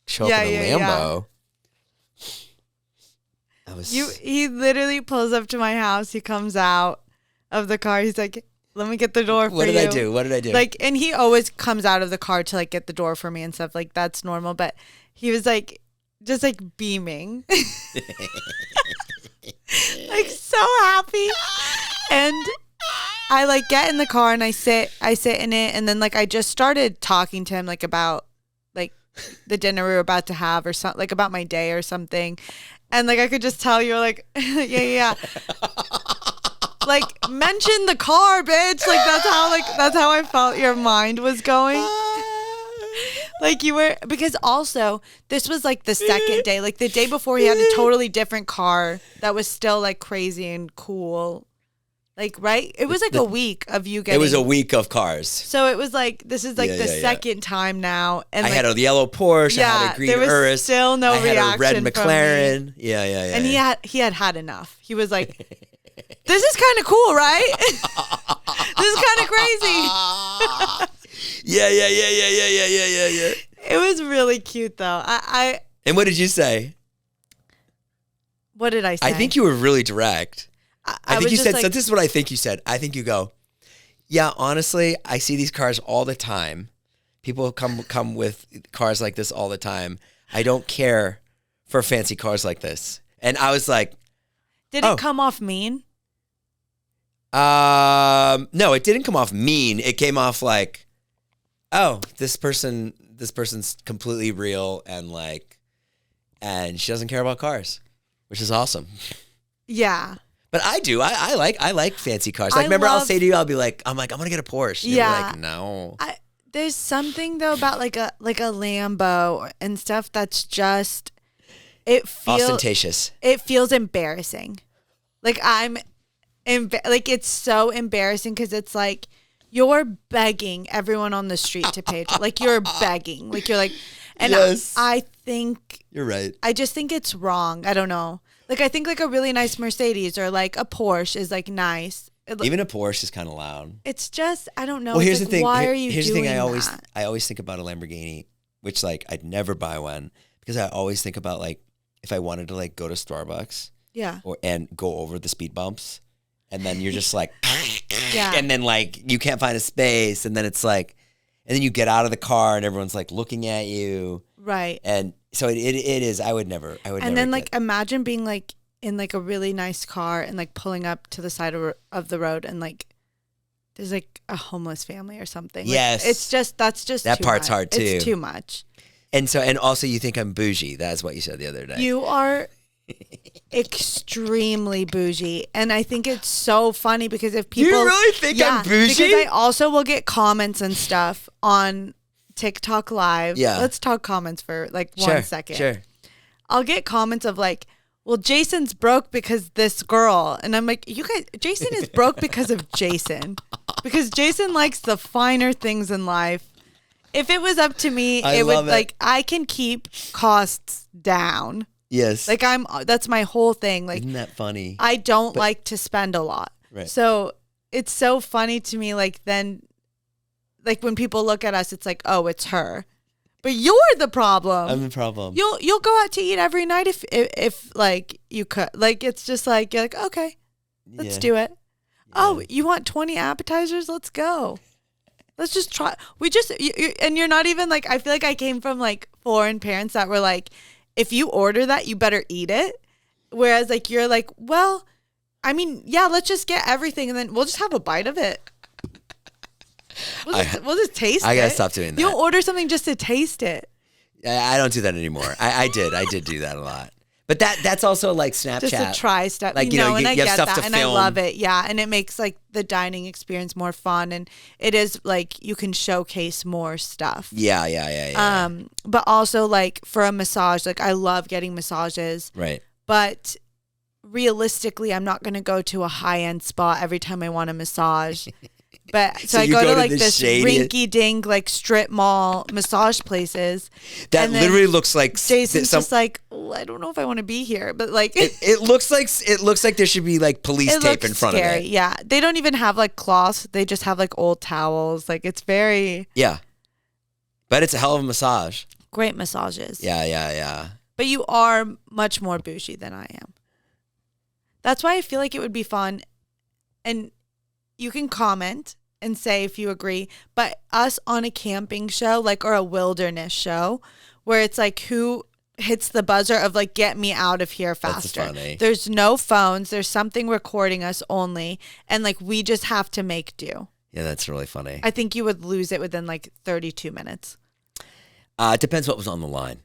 show up in a Lambo. He literally pulls up to my house. He comes out of the car. He's like, let me get the door for you. What did I do? Like, and he always comes out of the car to like get the door for me and stuff. Like, that's normal. But he was like, just like beaming. Like so happy. And I like get in the car and I sit in it. And then like, I just started talking to him like about like the dinner we were about to have or something, like about my day or something. And like, I could just tell you were like, yeah. Like, mention the car, bitch. Like, that's how I felt your mind was going. Like, you were, because also, this was like the second day. Like, the day before, he had a totally different car that was still like crazy and cool. Like, right? It was like a week of you getting. It was a week of cars. So it was like, this is like the second time now. And I like, had a yellow Porsche. I had a green Urus. There was still no reaction. I had a red McLaren. From me. Yeah. And he had had enough. He was like, this is kind of cool, right? This is kind of crazy. Yeah. It was really cute, though. And what did you say? What did I say? I think you were really direct. I think you said, like, so this is what I think you said. I think you go, yeah, honestly, I see these cars all the time. People come with cars like this all the time. I don't care for fancy cars like this. And I was like, did it come off mean? No, it didn't come off mean. It came off like, oh, this person's completely real and she doesn't care about cars, which is awesome. Yeah. But I do. I like fancy cars. Like, I'll say to you, I'm gonna get a Porsche. And you're like, no. There's something though about like a Lambo and stuff that's just ostentatious. It feels embarrassing. Like it's so embarrassing because it's like you're begging everyone on the street to pay. Like you're begging. Like you're like, and yes. I think you're right. I just think it's wrong. I don't know. Like, I think, like, a really nice Mercedes or, like, a Porsche is, like, nice. Even a Porsche is kind of loud. It's just, I don't know. Well, here's the thing. Why are you here's doing the thing that? I always think about a Lamborghini, which, like, I'd never buy one because I always think about, like, if I wanted to, like, go to Starbucks. Yeah. And go over the speed bumps. And then you're just, like, yeah. And then, like, you can't find a space. And then it's, like, and then you get out of the car and everyone's, like, looking at you. Right. And so it is, I would never. And then, like, imagine being, like, in like a really nice car and like pulling up to the side of the road and like there's like a homeless family or something. Yes. Like, it's just, that's just that too part's much. hard too. It's too much. And so, and also you think I'm bougie. That's what you said the other day. You are extremely bougie. And I think it's so funny because if people... You really think I'm bougie? Because I also will get comments and stuff on TikTok Live. Yeah. Let's talk comments for like 1 second. Sure. I'll get comments of like, well, Jason's broke because this girl. And I'm like, you guys, Jason is broke because of Jason. Because Jason likes the finer things in life. If it was up to me, it would like, I can keep costs down. Yes. Like that's my whole thing. Like, isn't that funny? I don't like to spend a lot. Right. So it's so funny to me. Like then, like when people look at us, it's like, oh, it's her. But you're the problem. I'm the problem. You'll go out to eat every night if like you could. Like it's just like you're like, okay, let's do it. Yeah. Oh, you want 20 appetizers? Let's go. Let's just try. And you're not even like, I feel like I came from like foreign parents that were like, if you order that, you better eat it. Whereas like, you're like, well, I mean, yeah, let's just get everything and then we'll just have a bite of it. We'll just taste it. I gotta stop doing that. You'll order something just to taste it. I don't do that anymore. I did do that a lot. But that's also like Snapchat. Just to try stuff. Like, you know, and I you have get stuff that. to And film. I love it. Yeah. And it makes like the dining experience more fun. And it is like you can showcase more stuff. Yeah. But also like for a massage, like I love getting massages. Right. But realistically, I'm not going to go to a high-end spa every time I want a massage. But so I go to like this rinky-dink like strip mall massage places that literally looks like Jason's just like, oh, I don't know if I want to be here, but like it looks like there should be like police tape in front of it. Yeah, they don't even have like cloths; they just have like old towels. Like it's very but it's a hell of a massage. Great massages. Yeah. But you are much more bougie than I am. That's why I feel like it would be fun, and you can comment and say if you agree, but us on a camping show, like, or a wilderness show where it's like, who hits the buzzer of like, get me out of here faster. That's funny. There's no phones. There's something recording us only. And like, we just have to make do. Yeah, that's really funny. I think you would lose it within like 32 minutes. It depends what was on the line.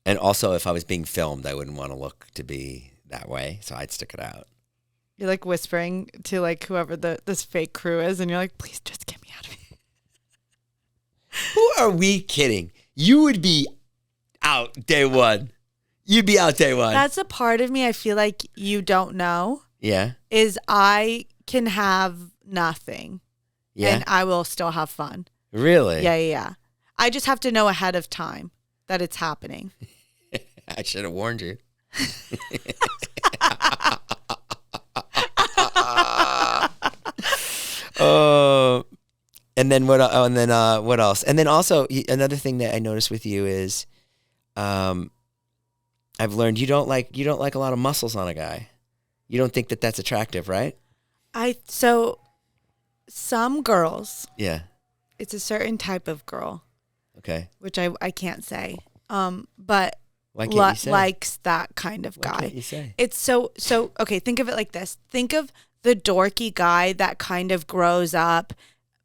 And also if I was being filmed, I wouldn't want to look to be that way. So I'd stick it out. You're like whispering to like whoever this fake crew is, and you're like, please just get me out of here. Who are we kidding? You would be out day one. You'd be out day one. That's a part of me I feel like you don't know. Yeah. Is I can have nothing. Yeah. And I will still have fun. Really? Yeah. I just have to know ahead of time that it's happening. I should have warned you. And then what? What else? And then also another thing that I noticed with you is, I've learned you don't like a lot of muscles on a guy. You don't think that that's attractive, right? So some girls. Yeah. It's a certain type of girl. Okay. Which I can't say. But why can't you say? Likes that kind of guy. Why can't you say? It's so okay, think of it like this. Think of the dorky guy that kind of grows up,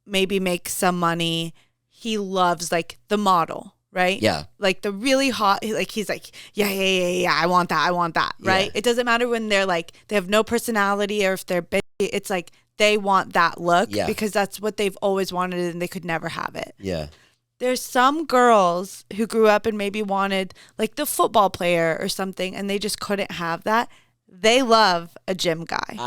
maybe makes some money. He loves like the model, right? Yeah. Like the really hot, like he's like, yeah, I want that, right? Yeah. It doesn't matter when they're like, they have no personality or if they're big. It's like they want that look because that's what they've always wanted and they could never have it. Yeah. There's some girls who grew up and maybe wanted like the football player or something and they just couldn't have that. They love a gym guy.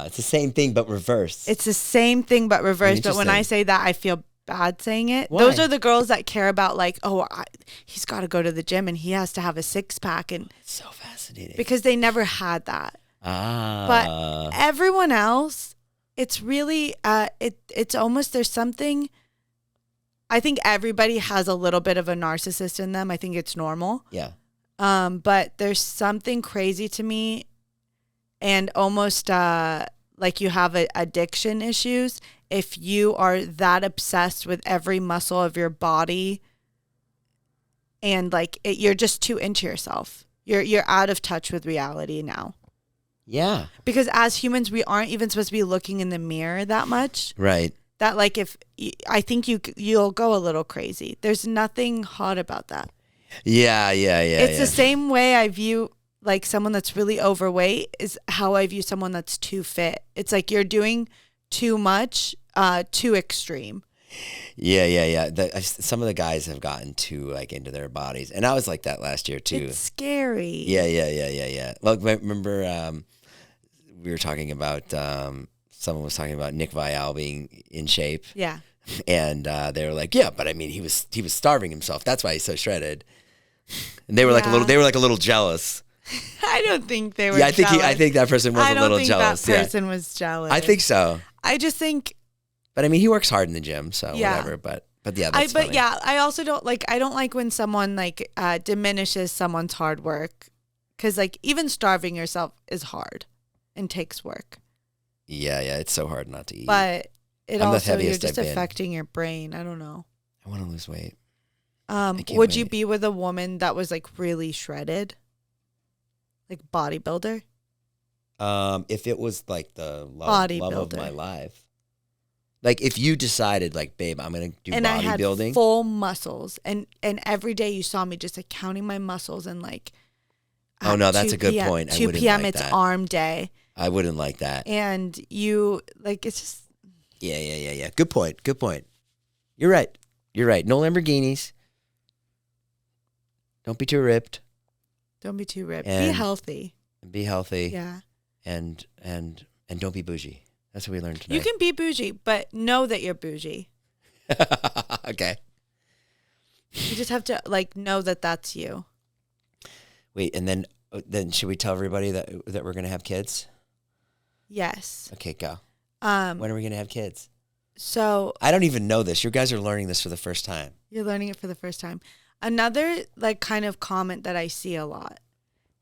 It's the same thing but reverse. It's the same thing but reverse. But when I say that, I feel bad saying it. Why? Those are the girls that care about like, he's got to go to the gym and he has to have a six pack. And so fascinating. Because they never had that. But everyone else, it's really, it's almost, there's something, I think everybody has a little bit of a narcissist in them. I think it's normal. Yeah. But there's something crazy to me and almost like you have addiction issues if you are that obsessed with every muscle of your body and like you're just too into yourself. You're out of touch with reality now. Yeah. Because as humans, we aren't even supposed to be looking in the mirror that much. Right. That like I think you'll go a little crazy. There's nothing hot about that. Yeah. It's the same way I view like someone that's really overweight is how I view someone that's too fit. It's like you're doing too much, too extreme. Yeah. Some of the guys have gotten too like into their bodies, and I was like that last year too. It's scary. Yeah. Well, remember we were talking about someone was talking about Nick Vial being in shape. Yeah. And they were like, yeah, but I mean, he was starving himself. That's why he's so shredded. And they were like a little jealous. I don't think they were. Yeah, I think that person was a little jealous. That person was jealous. I think so. I just think. But I mean, he works hard in the gym, so whatever. But yeah, that's funny. I also don't like. I don't like when someone like diminishes someone's hard work, because like even starving yourself is hard, and takes work. Yeah, it's so hard not to eat. But you're just affecting your brain. I don't know. I want to lose weight. Would you be with a woman that was like really shredded? Like bodybuilder? If it was like the love of my life. Like if you decided like, babe, I'm going to do and bodybuilding. I had full muscles and every day you saw me just like counting my muscles and like. Oh no, that's a good point. 2 p.m. It's arm day. I wouldn't like that. And you like, it's just. Yeah. Good point. You're right. No Lamborghinis. Don't be too ripped. Be healthy. Yeah. And don't be bougie. That's what we learned tonight. You can be bougie, but know that you're bougie. Okay. You just have to like know that that's you. Wait, and then should we tell everybody that we're gonna have kids? Yes. Okay, go. When are we gonna have kids? So I don't even know this. You guys are learning this for the first time. You're learning it for the first time. Another like kind of comment that I see a lot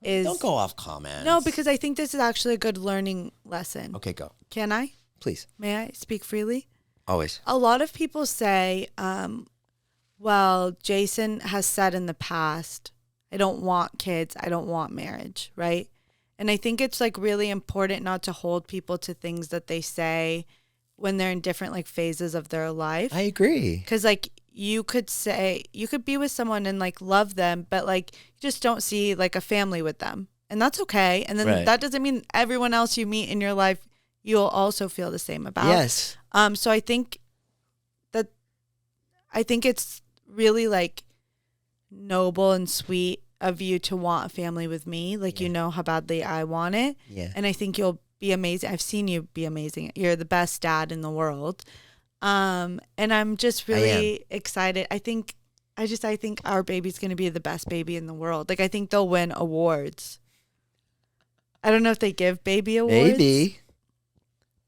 is don't go off comments. No, because I think this is actually a good learning lesson. Okay, go. Can I? Please. May I speak freely? Always. A lot of people say, well, Jason has said in the past, I don't want kids, I don't want marriage, right? And I think it's like really important not to hold people to things that they say when they're in different like phases of their life. I agree. Because like you could be with someone and like love them, but like you just don't see like a family with them. And that's okay. And then that doesn't mean everyone else you meet in your life, you'll also feel the same about. Yes. So I think it's really like noble and sweet of you to want a family with me. Like, you know how badly I want it. Yeah. And I think you'll be amazing. I've seen you be amazing. You're the best dad in the world. And I'm just really excited. I think our baby's going to be the best baby in the world. Like, I think they'll win awards. I don't know if they give baby awards. Maybe.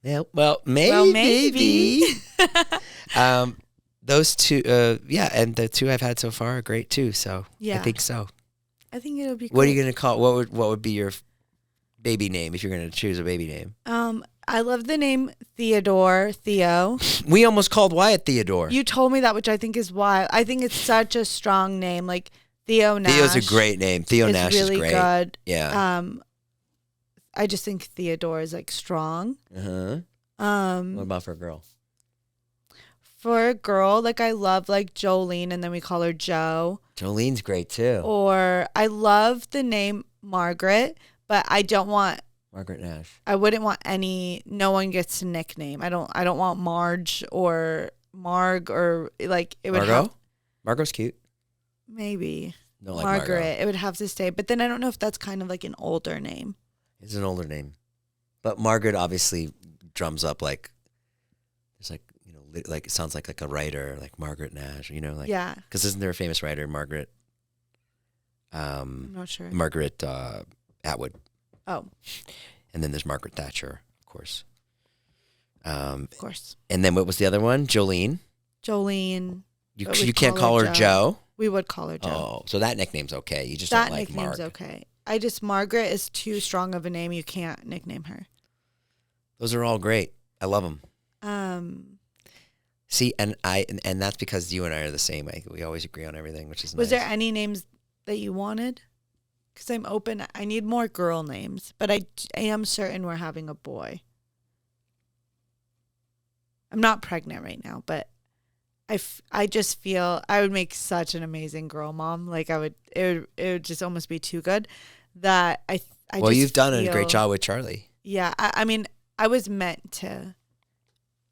Yeah. Well, maybe. Those two, and the two I've had so far are great too. So I think so. I think it'll be. What are you gonna call? What would be your baby name if you're gonna choose a baby name? I love the name Theo. We almost called Wyatt Theodore. You told me that, which I think is why. I think it's such a strong name, like Theo Nash. Theo's a great name. Theo Nash really is great. Good. Yeah. I just think Theodore is like strong. What about for a girl? For a girl, like I love like Jolene, and then we call her Jo. Jolene's great too. Or I love the name Margaret, but I don't want Margaret Nash. I wouldn't want no one gets a nickname. I don't want Marge or Marg or like it would Margot? Margot's cute. Maybe. No, like Margaret. Margot. It would have to stay. But then I don't know if that's kind of like an older name. It's an older name. But Margaret obviously drums up like it's like, you know, like it sounds like a writer, like Margaret Nash, you know, like because isn't there a famous writer, Margaret? I'm not sure. Margaret Atwood. Oh. And then there's Margaret Thatcher, of course. Of course. And then what was the other one? Jolene. You can't call her Jo. We would call her Jo. Oh, so that nickname's okay. You just don't like Mark. That nickname's okay. Margaret is too strong of a name. You can't nickname her. Those are all great. I love them. See, and that's because you and I are the same. We always agree on everything, which is nice. Was there any names that you wanted? Because I'm open. I need more girl names, but I am certain we're having a boy. I'm not pregnant right now, but I just feel I would make such an amazing girl mom. Like it would just almost be too good that I Well, just you've done a feel- great job with Charlie. Yeah. I mean, I was meant to.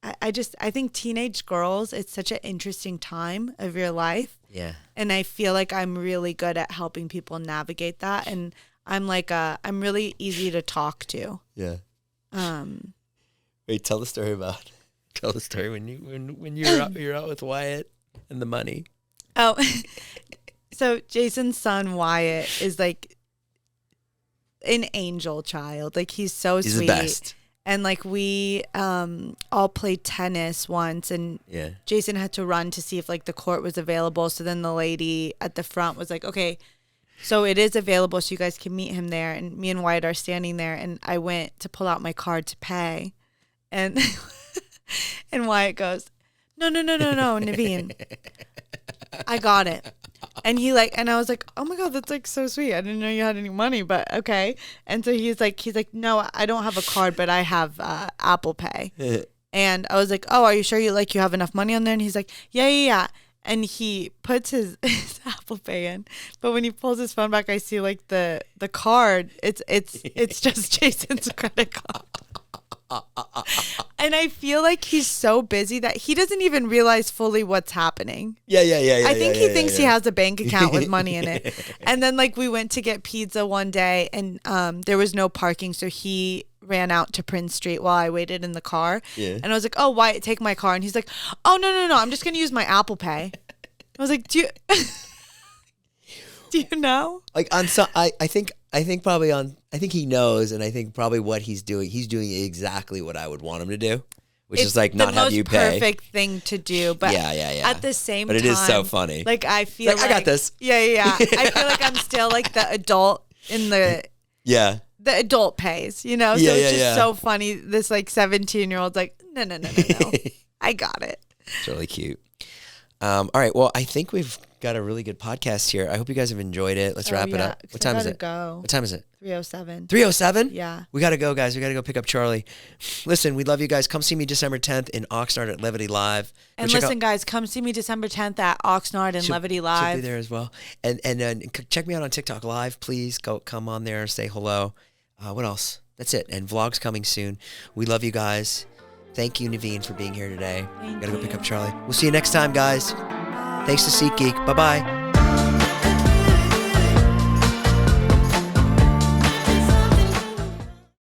I think teenage girls, it's such an interesting time of your life. Yeah. And I feel like I'm really good at helping people navigate that. And I'm I'm really easy to talk to. Yeah. Wait, tell the story when you're out with Wyatt and the money. Oh, so Jason's son Wyatt is like an angel child. Like he's so He's sweet. the best. And like we all played tennis once, and Jason had to run to see if like the court was available. So then the lady at the front was like, okay, so it is available, so you guys can meet him there. And me and Wyatt are standing there, and I went to pull out my card to pay, and and Wyatt goes, no, Naveen, I got it. And and I was like, oh my God, that's like so sweet. I didn't know you had any money, but okay. And so he's like, no, I don't have a card, but I have Apple Pay. And I was like, oh, are you sure you have enough money on there? And he's like, yeah. And he puts his Apple Pay in, but when he pulls his phone back, I see like the card. It's just Jason's credit card. And I feel like he's so busy that he doesn't even realize fully what's happening. Yeah. I think he thinks he has a bank account with money in it. And then like we went to get pizza one day, and there was no parking, so he ran out to Prince Street while I waited in the car. Yeah. And I was like, "Oh, Wyatt, take my car." And he's like, "Oh, no, I'm just gonna use my Apple Pay." I was like, "Do you know?" Like on some, I think he knows, and I think probably what he's doing exactly what I would want him to do, which is like not have you pay. It's the most perfect thing to do, but yeah. At the same time, but it is so funny. Like I feel like I got this. Yeah. I feel like I'm still like the adult in the the adult pays, you know. So it's just so funny. This like 17-year-old's like, no, I got it. It's really cute. All right. Well, I think we've got a really good podcast here. I hope you guys have enjoyed it. Let's wrap it up. What time is it? What time is it? 3:07. 3:07? Yeah. We got to go, guys. We got to go pick up Charlie. Listen, we love you guys. Come see me December 10th in Oxnard at Levity Live. And listen, guys, come see me December 10th at Oxnard and Levity Live. She'll be there as well. And check me out on TikTok Live. Please come on there, say hello. What else? That's it. And vlogs coming soon. We love you guys. Thank you, Naveen, for being here today. Gotta go pick up Charlie. We'll see you next time, guys. Thanks to SeatGeek. Bye-bye.